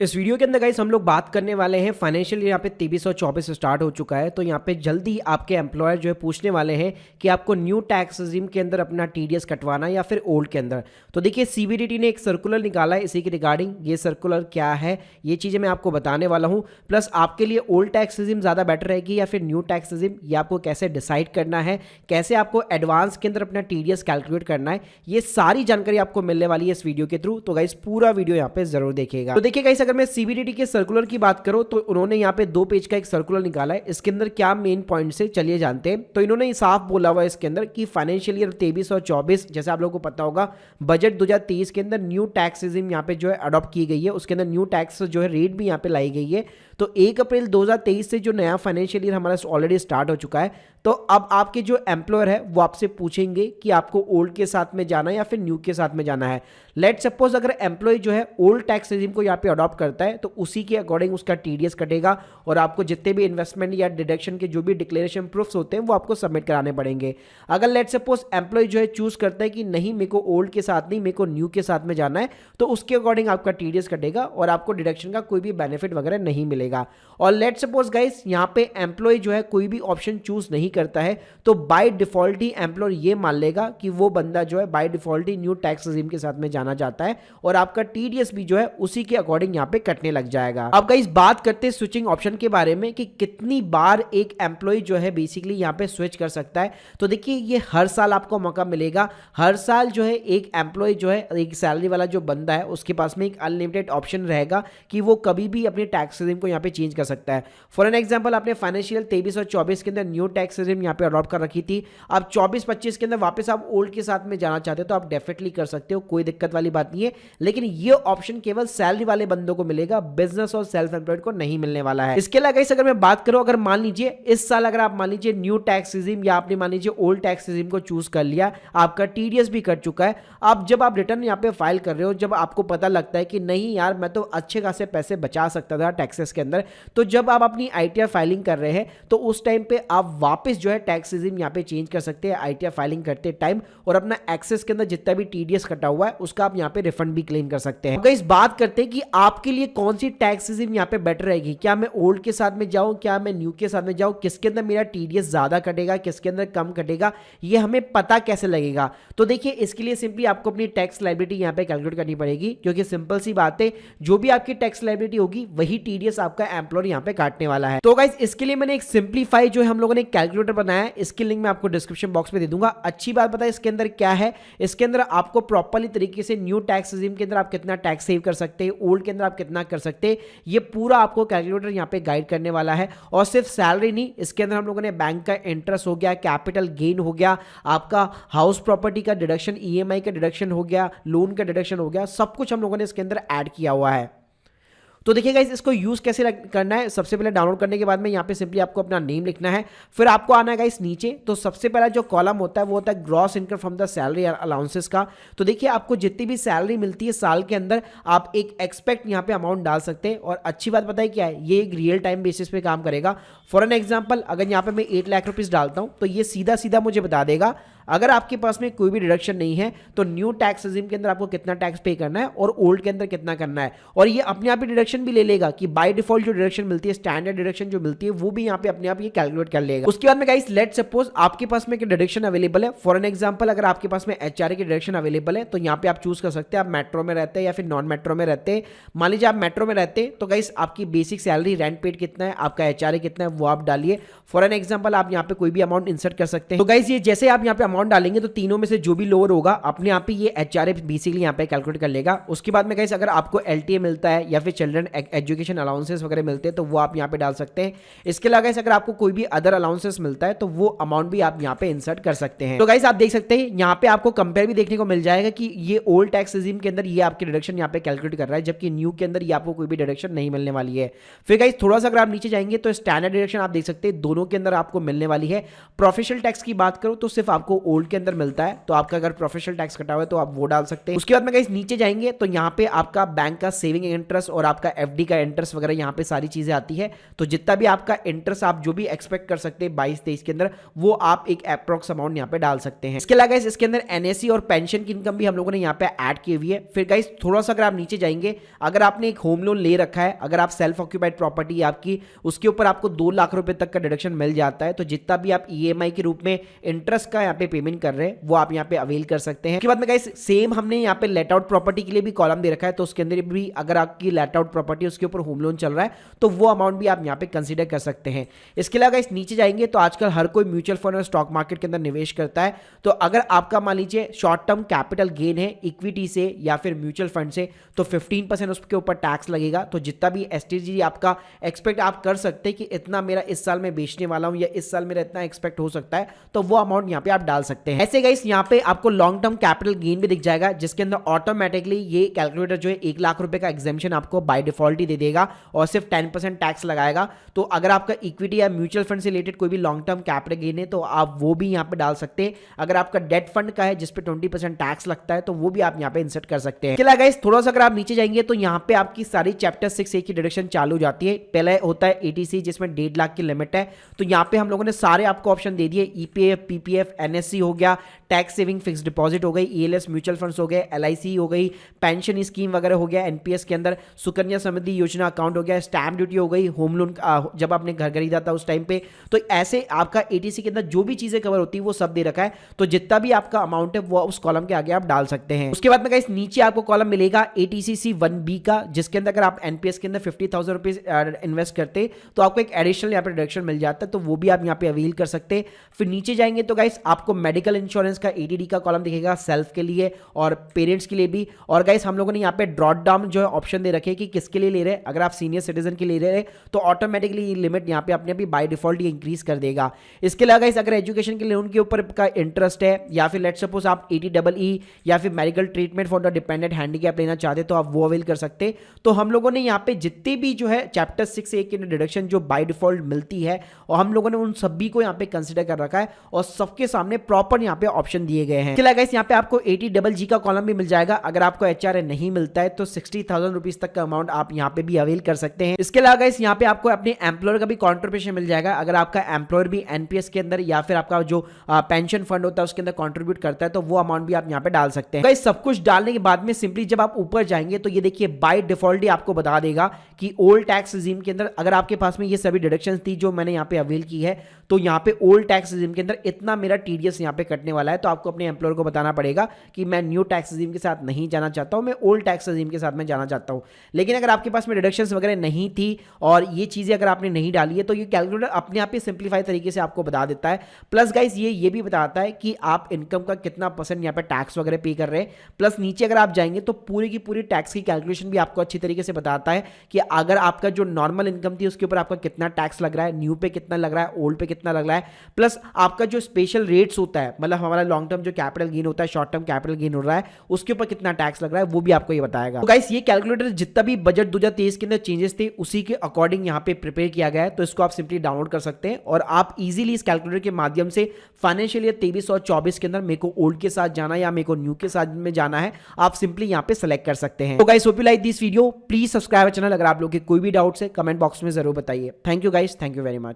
इस वीडियो के अंदर गाइस हम लोग बात करने वाले हैं फाइनेंशियल ईयर यहाँ पे 2324 स्टार्ट हो चुका है। तो यहाँ पे जल्दी आपके एम्प्लॉयर जो है पूछने वाले हैं कि आपको न्यू टैक्स रिजीम के अंदर अपना टीडीएस कटवाना है या फिर ओल्ड के अंदर। तो देखिए सीबीडीटी ने एक सर्कुलर निकाला है इसी के रिगार्डिंग। ये सर्कुलर क्या है ये चीज़ें मैं आपको बताने वाला हूँ। प्लस आपके लिए ओल्ड टैक्स रिजीम ज़्यादा बेटर रहेगी या फिर न्यू टैक्स रिजीम, ये आपको कैसे डिसाइड करना है, कैसे आपको एडवांस के अंदर अपना टीडीएस कैलकुलेट करना है, ये सारी जानकारी आपको मिलने वाली है इस वीडियो के थ्रू। तो गाइस पूरा वीडियो यहाँ पे जरूर देखिएगा। तो देखिए गाइस अगर मैं सीबीडीटी के सर्कुलर की बात करो तो उन्होंने यहाँ पे 2 पेज का एक सर्कुलर निकाला है। इसके अंदर क्या मेन पॉइंट से चलिए जानते हैं। तो इन्होंने साफ बोला हुआ है इसके अंदर कि फाइनेंशियल ईयर 23 और 24 जैसे आप लोगों को पता होगा बजट 2023 के अंदर न्यू टैक्स रिजीम यहाँ पे जो है अडॉप्ट की गई है। उसके अंदर न्यू टैक्स जो है रेट भी यहाँ पे लाई गई है। तो 1 अप्रैल 2023 से जो नया फाइनेंशियल ईयर हमारा ऑलरेडी स्टार्ट हो चुका है। तो अब आपके जो एम्प्लॉयर है वो आपसे पूछेंगे कि आपको ओल्ड के साथ में जाना है या फिर न्यू के साथ में जाना है। लेट सपोज अगर एम्प्लॉय जो है ओल्ड टैक्स रिजीम को यहाँ पे अडॉप्ट करता है तो उसी के अकॉर्डिंग उसका टीडीएस कटेगा और आपको जितने भी इन्वेस्टमेंट या डिडक्शन के जो भी डिक्लेरेशन प्रूफ्स होते हैं वो आपको सबमिट कराने पड़ेंगे। अगर लेट सपोज एम्प्लॉय जो है चूज करता है कि नहीं मेरे को ओल्ड के साथ नहीं, मेरे को न्यू के साथ में जाना है, तो उसके अकॉर्डिंग आपका टीडीएस कटेगा और आपको डिडक्शन का कोई भी बेनिफिट वगैरह नहीं मिलेगा। और लेट सपोज गाइस यहाँ पे एम्प्लॉय जो है कोई भी ऑप्शन चूज नहीं करता है तो बाय डिफॉल्ट ही एम्प्लॉयर ये मान लेगा कि वो बंदा जो है by default he new tax regime के साथ में जाना चाहता है और आपका टीडीएस भी जो है उसी के अकॉर्डिंग यहाँ पे कटने लग जाएगा। अब गाइस बात करते हैं स्विचिंग ऑप्शन के बारे में कि कितनी बार एक एम्प्लॉय जो है बेसिकली यहाँ पे स्विच कर सकता है। तो देखिए ये हर साल आपको मौका मिलेगा। हर साल जो है एक एम्प्लॉय जो है एक सैलरी वाला जो बंदा है उसके पास में एक अनलिमिटेड ऑप्शन रहेगा कि वो कभी भी अपने टैक्स रिजीम को यहाँ पे चेंज कर सकता है। फॉर एन एग्जाम्पल आपने फाइनेंशियल 23 और 24 के अंदर न्यू टैक्स रिजीम यहाँ पे अडॉप्ट कर रखी थी। अब 24-25 के अंदर वापस आप ओल्ड के साथ में जाना चाहते हो तो आप डेफिनेटली कर सकते हो, कोई दिक्कत वाली बात नहीं है। लेकिन ये ऑप्शन केवल सैलरी वाले बंदों को मिलेगा, बिजनेस और सेल्फ एम्प्लॉयड को नहीं मिलने वाला है। इसके अलावा अगर मैं बात करूं, अगर मान लीजिए इस साल अगर आप मान लीजिए न्यू टैक्स रिजीम या आपने मान लीजिए ओल्ड टैक्स रिजीम को चूज कर लिया, आपका टीडीएस भी कट चुका है। अब जब आप रिटर्न यहाँ पे फाइल कर रहे हो, जब आपको पता लगता है कि नहीं यार मैं तो अच्छे खासे पैसे बचा सकता था टैक्सेस के अंदर, तो जब आप अपनी आईटीआर फाइलिंग कर रहे हैं तो उस टाइम पे आप वापस जो है टैक्स रिजीम यहाँ पे चेंज कर सकते हैं आईटीआर फाइलिंग करते टाइम, और अपना एक्सेस के अंदर जितना भी टीडीएस कटा हुआ है उसका आप यहाँ पे रिफंड भी क्लेम कर सकते हैं। इस बात करते हैं कि आपके लिए कौन सी टैक्स रिजीम यहाँ पे बेटर रहेगी, क्या मैं ओल्ड के साथ में जाऊं, क्या मैं न्यू के साथ में जाऊं, किसके अंदर मेरा टीडीएस ज्यादा कटेगा, किसके अंदर कम कटेगा, ये हमें पता कैसे लगेगा। तो देखिए इसके लिए सिंपली आपको अपनी टैक्स लायबिलिटी यहाँ पे कैलकुलेट करनी पड़ेगी, क्योंकि सिंपल सी बात है जो भी आपकी टैक्स लायबिलिटी होगी वही टीडीएस आपका एम्प्लॉयर यहाँ पे काटने वाला है। तो गाइस इसके लिए मैंने एक सिंपलीफाई जो है हम लोगों ने कैलकुलेटर बनाया है, इसकी लिंक मैं आपको डिस्क्रिप्शन बॉक्स में दे दूंगा। अच्छी बात बताए इसके अंदर क्या है, इसके अंदर आपको प्रॉपर्ली तरीके से न्यू टैक्स रिजीम के अंदर आप कितना टैक्स सेव कर सकते हैं, ओल्ड के अंदर आप कितना कर सकते हैं, ये पूरा आपको कैलकुलेटर यहाँ पे गाइड करने वाला है। और सिर्फ सैलरी नहीं, इसके अंदर हम लोगों ने बैंक का इंटरेस्ट हो गया, कैपिटल गेन हो गया, आपका हाउस प्रॉपर्टी का डिडक्शन, ईएमआई का डिडक्शन हो गया, लोन का डिडक्शन हो गया, सब कुछ हम लोगों ने इसके अंदर ऐड किया हुआ है। तो देखिए गाइस इसको यूज कैसे करना है। सबसे पहले डाउनलोड करने के बाद में यहाँ पे सिंपली आपको अपना नेम लिखना है, फिर आपको आना है गाइस नीचे। तो सबसे पहला जो कॉलम होता है वो होता है gross income from the salary allowances का। तो देखिए आपको जितनी भी सैलरी मिलती है साल के अंदर आप एक एक्सपेक्ट यहाँ पे अमाउंट डाल सकते हैं। और अच्छी बात बताइए क्या है, ये एक रियल टाइम बेसिस पे काम करेगा। फॉर एन एग्जाम्पल अगर यहाँ पे मैं 8 लाख रुपीज डालता हूँ तो ये सीधा सीधा मुझे बता देगा अगर आपके पास में कोई भी डिडक्शन नहीं है तो न्यू टैक्स रिजीम के अंदर आपको कितना टैक्स पे करना है और ओल्ड के अंदर कितना करना है। और ये अपने आप ही डिडक्शन भी ले लेगा कि बाय डिफॉल्ट जो डिडक्शन मिलती है, स्टैंडर्ड डिडक्शन जो मिलती है वो भी यहाँ पे अपने आप ये कैलकुलेट कर लेगा। उसके बाद में गाइस लेट सपोज आपके पास में डिडक्शन अवेलेबल है। फॉर एन एग्जाम्पल अगर आपके पास में एचआरए की डिडक्शन अवेलेबल है तो यहाँ पे आप चूज कर सकते हैं आप मेट्रो में रहते हैं या फिर नॉन मेट्रो में रहते हैं। मान लीजिए आप मेट्रो में रहते हैं तो गाइस आपकी बेसिक सैलरी, रेंट पेड कितना है, आपका एचआरए कितना है वो आप डालिए। फॉर एन एग्जाम्पल आप यहाँ पे कोई भी अमाउंट इंसर्ट कर सकते हैं। तो गाइस ये जैसे आप यहाँ पे अमाउंट डालेंगे तो तीनों में से जो भी लोअर होगा अपने आप ही ये एचआरए बेसिकली यहाँ पे कैलकुलेट कर लेगा। उसके बाद में गाइस अगर आपको एलटीए मिलता है या फिर चिल्ड्रन एजुकेशन अलाउंसेस वगैरह मिलते हैं तो वो आप यहाँ पे डाल सकते हैं। इसके अलावा गाइस अगर आपको कोई भी अदर अलाउंसेस मिलता है तो वो अमाउंट भी आप यहाँ पे इंसर्ट कर सकते हैं। तो गाइस आप देख सकते हैं यहाँ पे आपको कंपेयर भी देखने को मिल जाएगा कि ये ओल्ड टैक्स रिजीम के अंदर ये आपकी डिडक्शन यहाँ पे कैलकुलेट कर रहा है, जबकि न्यू के अंदर ये आपको कोई भी डिडक्शन नहीं मिलने वाली है। फिर गाइस थोड़ा सा अगर आप नीचे जाएंगे तो स्टैंडर्ड डिडक्शन आप देख सकते हैं दोनों के अंदर आपको मिलने वाली है। प्रोफेशनल टैक्स की बात करूं तो सिर्फ आपको ओल्ड के अंदर मिलता है, तो आपका अगर प्रोफेशनल टैक्स कटा हुआ है तो आप वो डाल सकते हैं। उसके बाद में गाइस नीचे जाएंगे तो यहाँ पे आपका बैंक का सेविंग इंटरेस्ट और आपका एफडी का इंटरेस्ट वगैरह यहाँ पे सारी चीजें आती है। तो जितना भी आपका इंटरेस्ट आप जो भी एक्सपेक्ट कर सकते हैं 22-23 के अंदर, वो आप एक अप्रोक्स अमाउंट यहाँ पे डाल सकते हैं। इसके अलावा गाइस इसके अंदर एनएससी और पेंशन की इनकम भी हम लोगों ने यहाँ पे ऐड की हुई है। फिर गाइस थोड़ा सा अगर आप नीचे जाएंगे, अगर आपने एक होम लोन ले रखा है, अगर आप सेल्फ ऑक्यूपाइड प्रॉपर्टी आपकी, उसके ऊपर आपको 2 लाख रुपए तक का डिडक्शन मिल जाता है। तो जितना भी आप ईएमआई के रूप में इंटरेस्ट का यहाँ पे पेमेंट कर रहे हैं वो आप यहाँ पे अवेल कर सकते हैं। उसके बाद में गाइस सेम हमने यहाँ पे लेट आउट प्रॉपर्टी के लिए भी कॉलम दे रखा है, तो उसके अंदर भी अगर आपकी लेट आउट प्रॉपर्टी उसके ऊपर होम लोन चल रहा है तो वो अमाउंट भी आप यहाँ पे कंसीडर कर सकते हैं। इसके अलावा गाइस नीचे जाएंगे तो आजकल हर कोई म्यूचुअल फंड और स्टॉक मार्केट के अंदर निवेश करता है। तो अगर आपका मान लीजिए शॉर्ट टर्म कैपिटल गेन है इक्विटी से या फिर म्यूचुअल फंड से, तो 15% उसके ऊपर टैक्स लगेगा। तो जितना भी एसटीजी आपका एक्सपेक्ट आप कर सकते हैं कि इतना मेरा इस साल में बेचने वाला हूं या इस साल मेरा इतना एक्सपेक्ट हो सकता है, तो वो अमाउंट यहाँ पे आप डाल सकते हैं। ऐसे गाइस यहाँ पे आपको लॉन्ग टर्म कैपिटल गेन भी दिख जाएगा, जिसके अंदर ऑटोमेटिकली ये कैलकुलेटर जो है 1 लाख रुपए का एग्जेम्पशन आपको बाय डिफॉल्ट ही दे देगा और सिर्फ 10% टैक्स लगाएगा। तो अगर आपका इक्विटी या म्यूचुअल फंड से रिलेटेड कोई भी लॉन्ग टर्म कैपिटल गेन है तो आप वो भी यहाँ पे डाल सकते हैं। अगर आपका डेट फंड का है जिसपे 20% टैक्स लगता है तो वो भी आप यहाँ पे इंसर्ट कर सकते हैं। इसके अलावा गाइस थोड़ा सा अगर आप नीचे जाएंगे तो यहाँ पे आपकी सारी चैप्टर 6A की डिडक्शन चालू हो जाती है। पहले होता है एटीसी जिसमें 1.5 लाख की लिमिट है, तो यहाँ पे हम लोगों ने सारे आपको ऑप्शन दे दिए। ईपीएफ, पीपीएफ, एनएससी हो गया, टैक्स सेविंग फिक्स डिपॉजिट हो गई, ईएलएस म्यूचुअल फंड्स हो गए, एलआईसी हो गई, पेंशन स्कीम वगैरह हो गया, एनपीएस के अंदर सुकन्या समृद्धि योजना अकाउंट हो गया, स्टैम्प ड्यूटी हो गई, होम लोन जब आपने घर खरीदा था उस टाइम पे। तो ऐसे आपका एटीसी के अंदर जो भी चीजें कवर होती है वो सब दे रखा है। तो जितना भी आपका अमाउंट है वो उस कॉलम के आगे आप डाल सकते हैं। उसके बाद में गाइस नीचे आपको कॉलम मिलेगा एटीसीसी 1B का, जिसके अंदर अगर आप एनपीएस के अंदर 50,000 रुपीज इन्वेस्ट करते तो आपको एक एडिशनल यहाँ पे डिडक्शन मिल जाता है, तो वो भी आप यहाँ पे अवेल कर सकते हैं। फिर नीचे जाएंगे तो गाइस आपको मेडिकल इंश्योरेंस का एडीडी का कॉलम दिखेगा, सेल्फ के लिए और पेरेंट्स के लिए भी। और गाइस हम लोगों ने यहाँ पे ड्रॉप डाउन जो है ऑप्शन दे रखे कि किसके लिए ले रहे हैं। अगर आप सीनियर सिटीजन के लिए ले रहे हैं तो ऑटोमेटिकली ये लिमिट यहाँ पे अपने भी बाय डिफॉल्ट ये इंक्रीज कर देगा। इसके अलावा गाइस अगर एजुकेशन के लोन के ऊपर का इंटरेस्ट है या फिर लेट सपोज आप EE या फिर medical treatment for the dependent handicap लेना चाहते तो आप वो अवेल कर सकते हैं। तो हम लोगों ने यहाँ पे जितने भी जो है चैप्टर 6A की डिडक्शन जो बाय डिफॉल्ट मिलती है और हम लोगों ने उन सभी को यहाँ पे कंसीडर कर रखा है और सबके सामने प्रॉपर यहाँ पे ऑप्शन दिए गए हैं। इसके अलावा गाइस यहाँ पे आपको 80GG का कॉलम भी मिल जाएगा। अगर आपको HRA नहीं मिलता है तो 60,000 रुपीज तक का अमाउंट आप यहाँ पे भी अवेल कर सकते हैं। इसके अलावा गाइस यहाँ पे आपको अपने एम्प्लॉयर का भी कॉन्ट्रीब्यूशन मिल जाएगा। अगर आपका एम्प्लॉयर भी एनपीएस के अंदर या फिर आपका जो पेंशन फंड होता है उसके अंदर कॉन्ट्रीब्यूट करता है तो वो अमाउंट भी आप यहाँ पे डाल सकते हैं। गाइस सब कुछ डालने के बाद में सिंपली जब आप ऊपर जाएंगे तो ये देखिए बाय डिफॉल्ट ही आपको बता देगा कि ओल्ड टैक्स रिजीम के अंदर अगर आपके पास में ये सभी डिडक्शंस थी जो मैंने यहाँ पे अवेल की है तो यहाँ पे ओल्ड टैक्स रिजीम के अंदर इतना मेरा टीडीएस यहाँ पे कटने वाला है। तो आपको अपने एम्प्लॉयर को बताना पड़ेगा कि मैं न्यू टैक्स रिजीम के साथ नहीं जाना चाहता हूँ, मैं ओल्ड टैक्स रिजीम के साथ में जाना चाहता हूँ। लेकिन अगर आपके पास में डिडक्शंस वगैरह नहीं थी और ये चीजें अगर आपने नहीं डाली है तो ये कैलकुलेटर अपने आप ही सिंप्लीफाई तरीके से आपको बता देता है। प्लस गाइस ये भी बताता है कि आप इनकम का कितना परसेंट यहाँ पे टैक्स वगैरह पे कर रहे हैं। प्लस नीचे अगर आप जाएंगे तो पूरी की पूरी टैक्स की कैलकुलेशन भी आपको अच्छी तरीके से बताता है कि अगर आपका जो नॉर्मल इनकम थी उसके ऊपर आपका कितना टैक्स लग रहा है, न्यू पे कितना लग रहा है, ओल्ड पे कितना लग रहा है। प्लस आपका जो स्पेशल रेट्स होता है, मतलब हमारा लॉन्ग टर्म जो कैपिटल गेन होता है, शॉर्ट टर्म कैपिटल गेन हो रहा है, उसके ऊपर कितना टैक्स लग रहा है वो भी आपको ये बताएगा। तो गाइस ये कैलकुलेटर जितना भी बजट 2023 के अंदर चेंजेस थे उसी के अकॉर्डिंग यहाँ पे प्रिपेयर किया गया है। तो इसको आप सिंपली डाउनलोड कर सकते हैं और आप इजीली इस कैलकुलेटर के माध्यम से फाइनेंशियल ईयर 23 और 24 के अंदर मेरे को ओल्ड के साथ जाना या मेरे को न्यू के साथ में जाना है, आप सिंपली यहाँ पे सेलेक्ट कर सकते हैं। तो guys hope you like this video, please subscribe channel. अगर आप लोग के कोई भी डाउट्स है कमेंट बॉक्स में जरूर बताइए। Thank you guys, thank you very much.